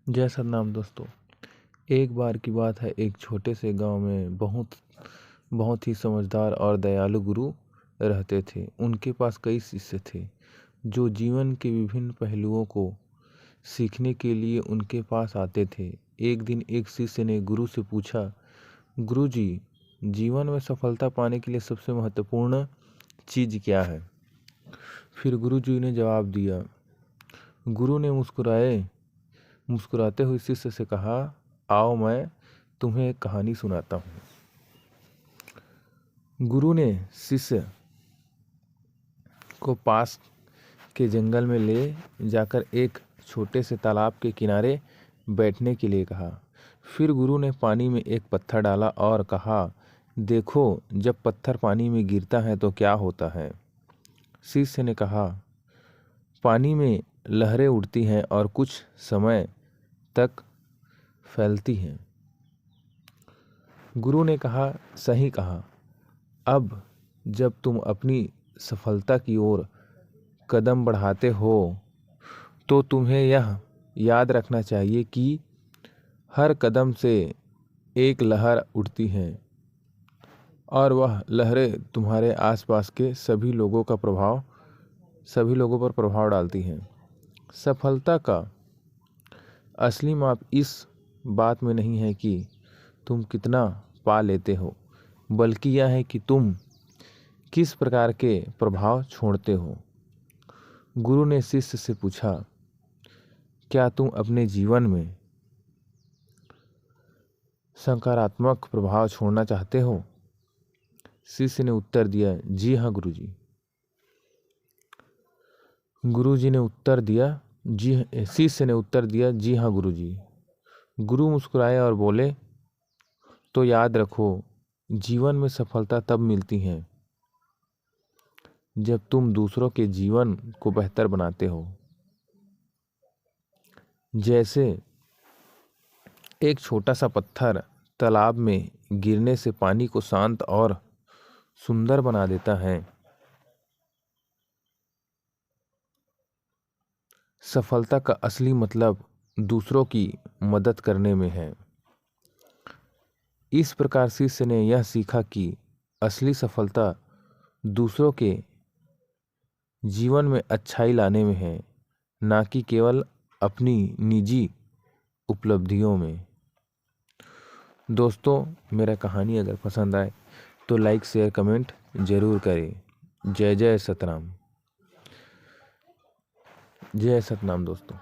जय सतनाम दोस्तों। एक बार की बात है, एक छोटे से गांव में बहुत ही समझदार और दयालु गुरु रहते थे। उनके पास कई शिष्य थे जो जीवन के विभिन्न पहलुओं को सीखने के लिए उनके पास आते थे। एक दिन एक शिष्य ने गुरु से पूछा, गुरु जी, जीवन में सफलता पाने के लिए सबसे महत्वपूर्ण चीज़ क्या है? फिर गुरु जी ने जवाब दिया। गुरु ने मुस्कुराते हुए शिष्य से कहा, आओ मैं तुम्हें एक कहानी सुनाता हूँ। गुरु ने शिष्य को पास के जंगल में ले जाकर एक छोटे से तालाब के किनारे बैठने के लिए कहा। फिर गुरु ने पानी में एक पत्थर डाला और कहा, देखो, जब पत्थर पानी में गिरता है तो क्या होता है? शिष्य ने कहा, पानी में लहरें उठती हैं और कुछ समय तक फैलती हैं। गुरु ने कहा, सही कहा। अब जब तुम अपनी सफलता की ओर कदम बढ़ाते हो तो तुम्हें यह याद रखना चाहिए कि हर कदम से एक लहर उठती है और वह लहरें तुम्हारे आसपास के सभी लोगों पर प्रभाव डालती हैं। सफलता का असली माप इस बात में नहीं है कि तुम कितना पा लेते हो, बल्कि यह है कि तुम किस प्रकार के प्रभाव छोड़ते हो। गुरु ने शिष्य से पूछा, क्या तुम अपने जीवन में सकारात्मक प्रभाव छोड़ना चाहते हो? शिष्य ने उत्तर दिया, जी हाँ गुरुजी। शिष्य ने उत्तर दिया, जी हाँ गुरुजी। गुरु मुस्कुराए और बोले, तो याद रखो, जीवन में सफलता तब मिलती है जब तुम दूसरों के जीवन को बेहतर बनाते हो। जैसे एक छोटा सा पत्थर तालाब में गिरने से पानी को शांत और सुंदर बना देता है, सफलता का असली मतलब दूसरों की मदद करने में है। इस प्रकार शिष्य ने यह सीखा कि असली सफलता दूसरों के जीवन में अच्छाई लाने में है, ना कि केवल अपनी निजी उपलब्धियों में। दोस्तों, मेरा कहानी अगर पसंद आए तो लाइक शेयर कमेंट ज़रूर करें। जय जय सतनाम। जय सतनाम दोस्तों।